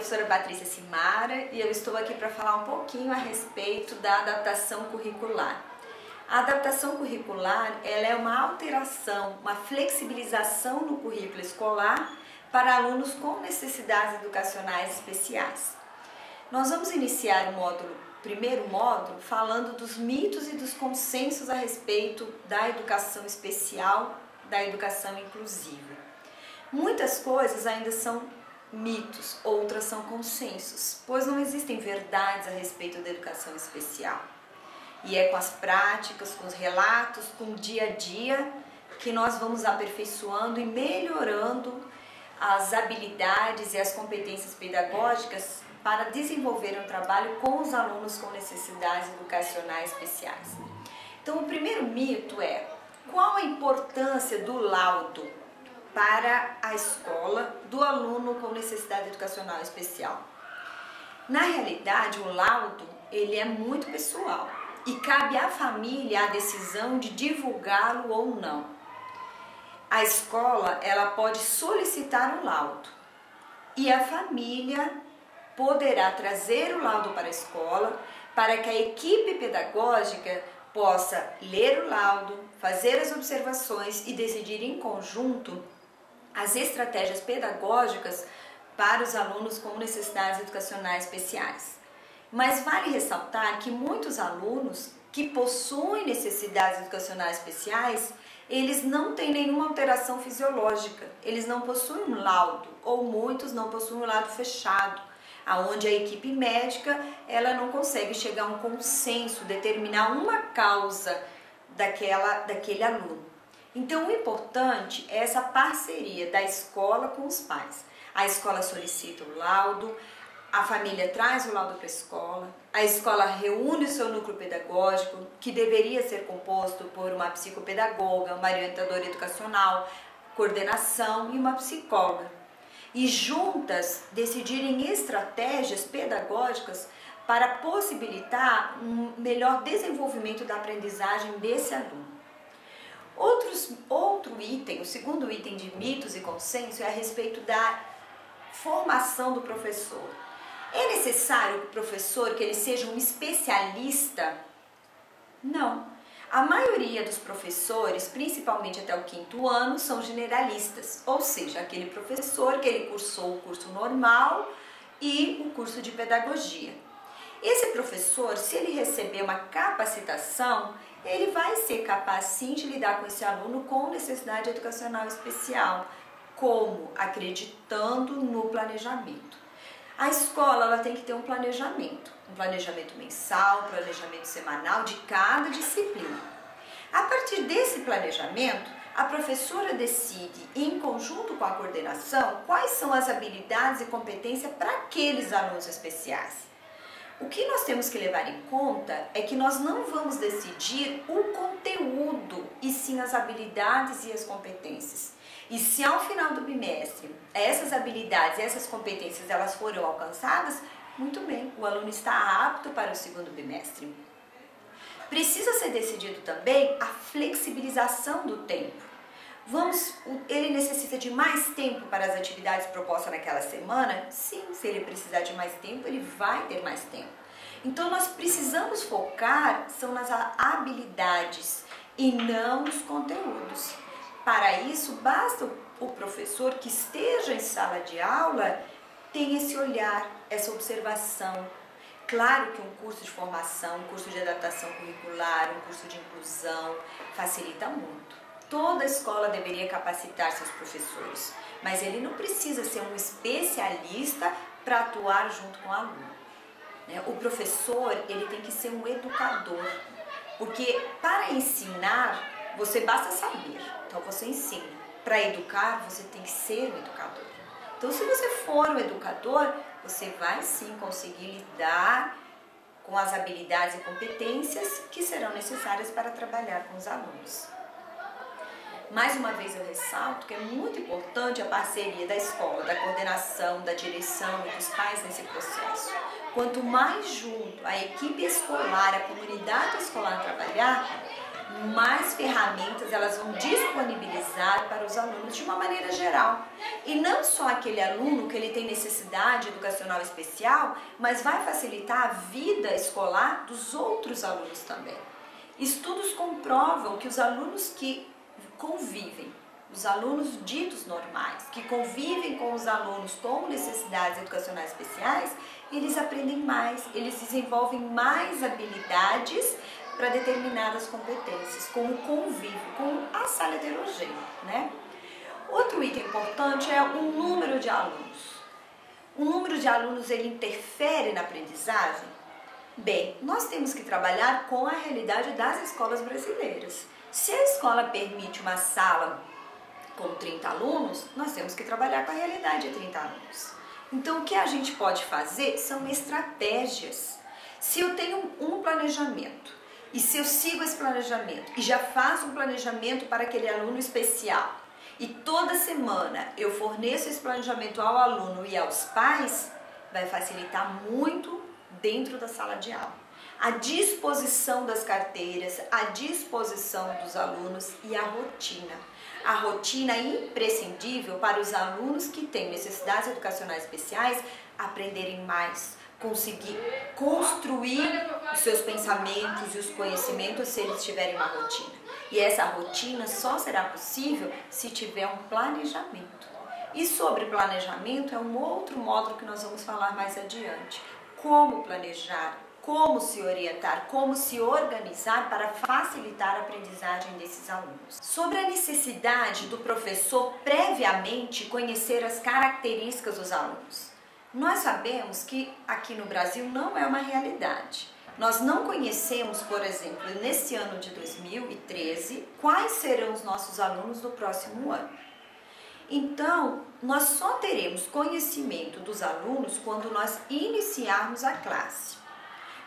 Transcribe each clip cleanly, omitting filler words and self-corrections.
professora Patrícia Simara e eu estou aqui para falar um pouquinho a respeito da adaptação curricular. A adaptação curricular ela é uma alteração, uma flexibilização no currículo escolar para alunos com necessidades educacionais especiais. Nós vamos iniciar o primeiro módulo falando dos mitos e dos consensos a respeito da educação especial, da educação inclusiva. Muitas coisas ainda são mitos, outras são consensos, pois não existem verdades a respeito da educação especial. E é com as práticas, com os relatos, com o dia a dia que nós vamos aperfeiçoando e melhorando as habilidades e as competências pedagógicas para desenvolver um trabalho com os alunos com necessidades educacionais especiais. Então, o primeiro mito é: qual a importância do laudo para a escola do aluno com necessidade educacional especial? Na realidade, o laudo ele é muito pessoal e cabe à família a decisão de divulgá-lo ou não. A escola ela pode solicitar o laudo e a família poderá trazer o laudo para a escola para que a equipe pedagógica possa ler o laudo, fazer as observações e decidir em conjunto as estratégias pedagógicas para os alunos com necessidades educacionais especiais. Mas vale ressaltar que muitos alunos que possuem necessidades educacionais especiais, eles não têm nenhuma alteração fisiológica, eles não possuem um laudo, ou muitos não possuem um laudo fechado, onde a equipe médica ela não consegue chegar a um consenso, determinar uma causa daquele aluno. Então, o importante é essa parceria da escola com os pais. A escola solicita o laudo, a família traz o laudo para a escola reúne o seu núcleo pedagógico, que deveria ser composto por uma psicopedagoga, uma orientadora educacional, coordenação e uma psicóloga. E juntas decidirem estratégias pedagógicas para possibilitar um melhor desenvolvimento da aprendizagem desse aluno. Outro item, o segundo item de mitos e consenso é a respeito da formação do professor. É necessário que o professor que ele seja um especialista? Não. A maioria dos professores, principalmente até o 5º ano, são generalistas, ou seja, aquele professor que ele cursou o curso normal e o curso de pedagogia. Esse professor, se ele receber uma capacitação, ele vai ser capaz sim de lidar com esse aluno com necessidade educacional especial, como? Acreditando no planejamento. A escola ela tem que ter um planejamento mensal, planejamento semanal de cada disciplina. A partir desse planejamento, a professora decide, em conjunto com a coordenação, quais são as habilidades e competências para aqueles alunos especiais. O que nós temos que levar em conta é que nós não vamos decidir o conteúdo, e sim as habilidades e as competências. E se ao final do bimestre essas habilidades e essas competências elas foram alcançadas, muito bem, o aluno está apto para o 2º bimestre. Precisa ser decidido também a flexibilização do tempo. Ele necessita de mais tempo para as atividades propostas naquela semana? Sim, se ele precisar de mais tempo, ele vai ter mais tempo. Então nós precisamos focar são nas habilidades e não nos conteúdos. Para isso, basta o professor que esteja em sala de aula ter esse olhar, essa observação. Claro que um curso de formação, um curso de adaptação curricular, um curso de inclusão facilita muito. Toda escola deveria capacitar seus professores, mas ele não precisa ser um especialista para atuar junto com o aluno. O professor ele tem que ser um educador, porque para ensinar você basta saber, então você ensina. Para educar, você tem que ser um educador. Então, se você for um educador, você vai sim conseguir lidar com as habilidades e competências que serão necessárias para trabalhar com os alunos. Mais uma vez eu ressalto que é muito importante a parceria da escola, da coordenação, da direção e dos pais nesse processo. Quanto mais junto a equipe escolar, a comunidade escolar trabalhar, mais ferramentas elas vão disponibilizar para os alunos de uma maneira geral. E não só aquele aluno que ele tem necessidade educacional especial, mas vai facilitar a vida escolar dos outros alunos também. Estudos comprovam que os alunos que convivem, os alunos ditos normais, que convivem com os alunos com necessidades educacionais especiais, eles aprendem mais, eles desenvolvem mais habilidades para determinadas competências, como convívio, como a sala heterogênea, né? Outro item importante é o número de alunos. O número de alunos, ele interfere na aprendizagem? Bem, nós temos que trabalhar com a realidade das escolas brasileiras. Se a escola permite uma sala com 30 alunos, nós temos que trabalhar com a realidade de 30 alunos. Então, o que a gente pode fazer são estratégias. Se eu tenho um planejamento, e se eu sigo esse planejamento e já faço um planejamento para aquele aluno especial, e toda semana eu forneço esse planejamento ao aluno e aos pais, vai facilitar muito dentro da sala de aula. A disposição das carteiras, a disposição dos alunos e a rotina. A rotina é imprescindível para os alunos que têm necessidades educacionais especiais aprenderem mais, conseguir construir os seus pensamentos e os conhecimentos se eles tiverem uma rotina. E essa rotina só será possível se tiver um planejamento. E sobre planejamento é um outro módulo que nós vamos falar mais adiante. Como planejar, como se orientar, como se organizar para facilitar a aprendizagem desses alunos. Sobre a necessidade do professor previamente conhecer as características dos alunos. Nós sabemos que aqui no Brasil não é uma realidade. Nós não conhecemos, por exemplo, nesse ano de 2013, quais serão os nossos alunos do próximo ano. Então, nós só teremos conhecimento dos alunos quando nós iniciarmos a classe.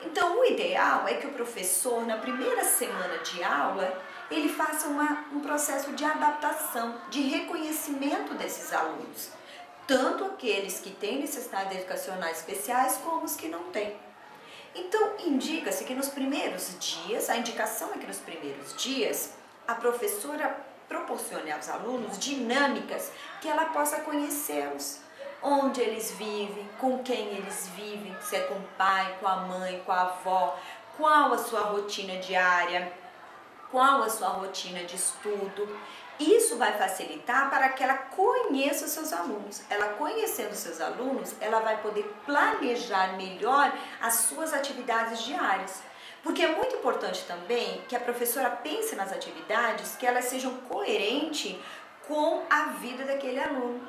Então, o ideal é que o professor, na primeira semana de aula, ele faça um processo de adaptação, de reconhecimento desses alunos. Tanto aqueles que têm necessidades educacionais especiais, como os que não têm. Então, indica-se que nos primeiros dias, a indicação é que nos primeiros dias, a professora proporcione aos alunos dinâmicas que ela possa conhecê-los. Onde eles vivem, com quem eles vivem, se é com o pai, com a mãe, com a avó, qual a sua rotina diária, qual a sua rotina de estudo. Isso vai facilitar para que ela conheça os seus alunos. Ela conhecendo os seus alunos, ela vai poder planejar melhor as suas atividades diárias. Porque é muito importante também que a professora pense nas atividades, que elas sejam coerentes com a vida daquele aluno.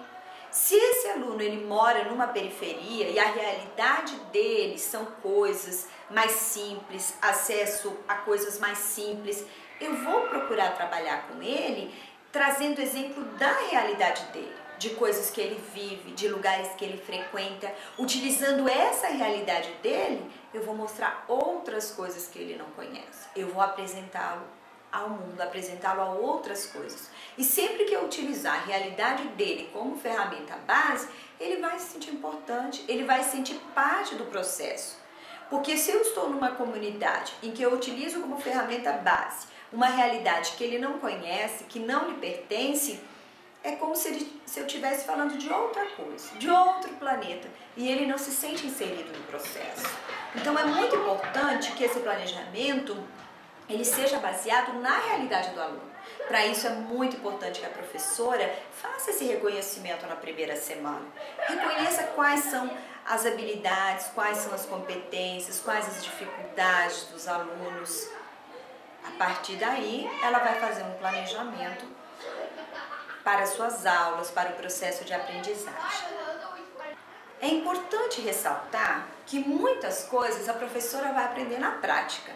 Se esse aluno ele mora numa periferia e a realidade dele são coisas mais simples, acesso a coisas mais simples, eu vou procurar trabalhar com ele trazendo exemplo da realidade dele, de coisas que ele vive, de lugares que ele frequenta. Utilizando essa realidade dele, eu vou mostrar outras coisas que ele não conhece. Eu vou apresentá-lo ao mundo, apresentá-lo a outras coisas. E sempre que eu utilizar a realidade dele como ferramenta base, ele vai se sentir importante, ele vai se sentir parte do processo. Porque se eu estou numa comunidade em que eu utilizo como ferramenta base uma realidade que ele não conhece, que não lhe pertence, é como se eu estivesse falando de outra coisa, de outro planeta, e ele não se sente inserido no processo. Então é muito importante que esse planejamento ele seja baseado na realidade do aluno. Para isso é muito importante que a professora faça esse reconhecimento na primeira semana. Reconheça quais são as habilidades, quais são as competências, quais as dificuldades dos alunos. A partir daí, ela vai fazer um planejamento para suas aulas, para o processo de aprendizagem. É importante ressaltar que muitas coisas a professora vai aprender na prática.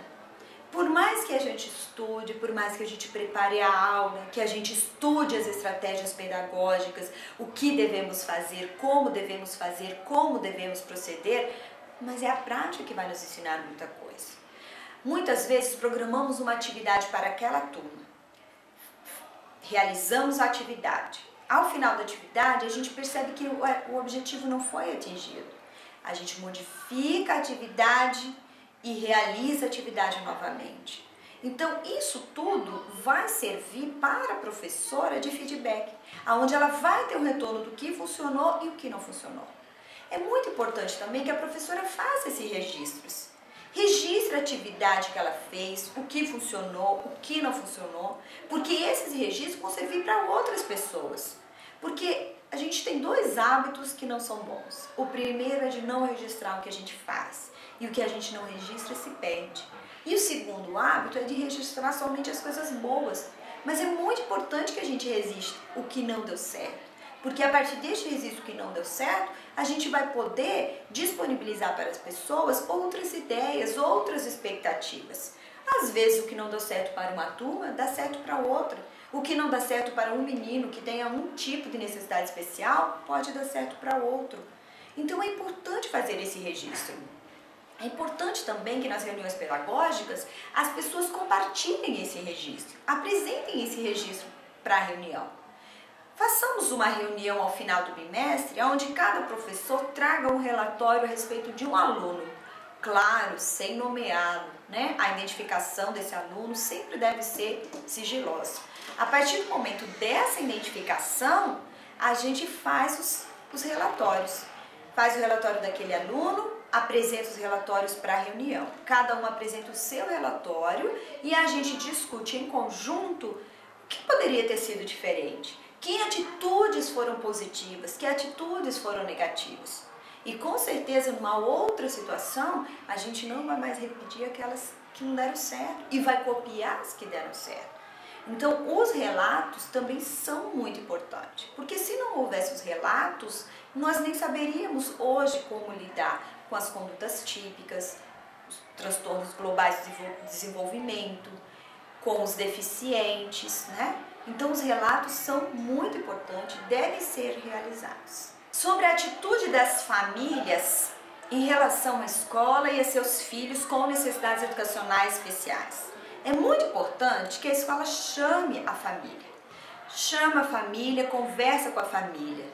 Por mais que a gente estude, por mais que a gente prepare a aula, que a gente estude as estratégias pedagógicas, o que devemos fazer, como devemos proceder, mas é a prática que vai nos ensinar muita coisa. Muitas vezes programamos uma atividade para aquela turma, realizamos a atividade. Ao final da atividade, a gente percebe que o objetivo não foi atingido. A gente modifica a atividade e realiza a atividade novamente. Então, isso tudo vai servir para a professora de feedback, onde ela vai ter um retorno do que funcionou e o que não funcionou. É muito importante também que a professora faça esses registros. Registre a atividade que ela fez, o que funcionou, o que não funcionou, porque esses registros vão servir para outras pessoas. Porque a gente tem dois hábitos que não são bons. O primeiro é de não registrar o que a gente faz, e o que a gente não registra se perde. E o segundo hábito é de registrar somente as coisas boas. Mas é muito importante que a gente registre o que não deu certo. Porque a partir deste registro que não deu certo, a gente vai poder disponibilizar para as pessoas outras ideias, outras expectativas. Às vezes o que não deu certo para uma turma, dá certo para outra. O que não dá certo para um menino que tenha um tipo de necessidade especial, pode dar certo para outro. Então é importante fazer esse registro. É importante também que nas reuniões pedagógicas as pessoas compartilhem esse registro, apresentem esse registro para a reunião. Façamos uma reunião ao final do bimestre, onde cada professor traga um relatório a respeito de um aluno. Claro, sem nomeá-lo, né? A identificação desse aluno sempre deve ser sigilosa. A partir do momento dessa identificação, a gente faz os relatórios. Faz o relatório daquele aluno, apresenta os relatórios para a reunião. Cada um apresenta o seu relatório e a gente discute em conjunto o que poderia ter sido diferente. Que atitudes foram positivas, que atitudes foram negativas. E com certeza, numa outra situação, a gente não vai mais repetir aquelas que não deram certo e vai copiar as que deram certo. Então, os relatos também são muito importantes, porque se não houvesse os relatos, nós nem saberíamos hoje como lidar com as condutas típicas, os transtornos globais de desenvolvimento, com os deficientes, né? Então, os relatos são muito importantes, devem ser realizados. Sobre a atitude das famílias em relação à escola e a seus filhos com necessidades educacionais especiais. É muito importante que a escola chame a família. Chama a família, conversa com a família.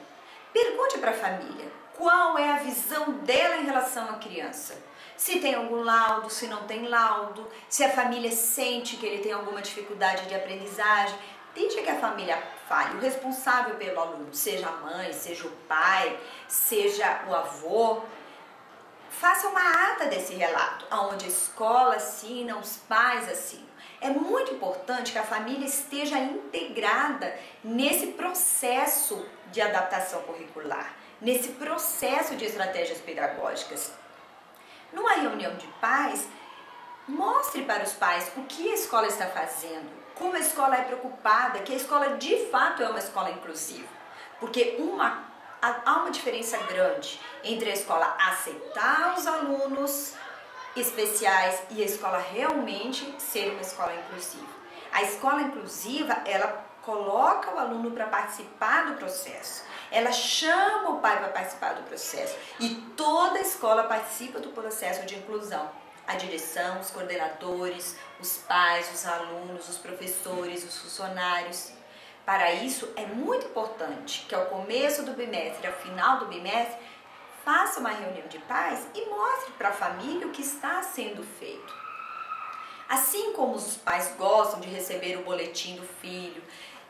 Pergunte para a família qual é a visão dela em relação à criança. Se tem algum laudo, se não tem laudo, se a família sente que ele tem alguma dificuldade de aprendizagem. Deixa que a família fale, o responsável pelo aluno, seja a mãe, seja o pai, seja o avô. Faça uma ata desse relato, onde a escola assina, os pais assinam. É muito importante que a família esteja integrada nesse processo de adaptação curricular, nesse processo de estratégias pedagógicas. Numa reunião de pais, mostre para os pais o que a escola está fazendo, como a escola é preocupada, que a escola de fato é uma escola inclusiva. Porque há uma diferença grande entre a escola aceitar os alunos especiais e a escola realmente ser uma escola inclusiva. A escola inclusiva, ela coloca o aluno para participar do processo. Ela chama o pai para participar do processo. E toda a escola participa do processo de inclusão. A direção, os coordenadores, os pais, os alunos, os professores, os funcionários. Para isso, é muito importante que ao começo do bimestre, ao final do bimestre, faça uma reunião de pais e mostre para a família o que está sendo feito. Assim como os pais gostam de receber o boletim do filho,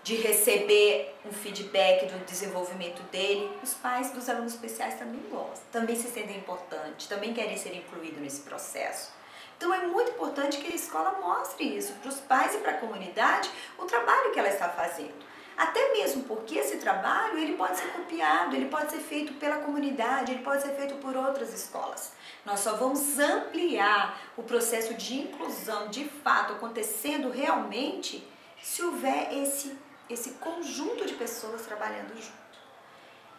de receber um feedback do desenvolvimento dele, os pais dos alunos especiais também gostam, também se sentem importantes, também querem ser incluídos nesse processo. Então é muito importante que a escola mostre isso para os pais e para a comunidade, o trabalho que ela está fazendo. Até mesmo porque esse trabalho ele pode ser copiado, ele pode ser feito pela comunidade, ele pode ser feito por outras escolas. Nós só vamos ampliar o processo de inclusão de fato acontecendo realmente se houver esse conjunto de pessoas trabalhando junto.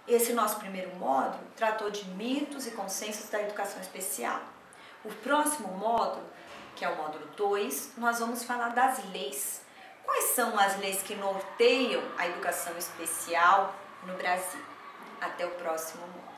Esse nosso primeiro módulo tratou de mitos e consensos da educação especial. O próximo módulo, que é o módulo 2, nós vamos falar das leis. Quais são as leis que norteiam a educação especial no Brasil? Até o próximo módulo.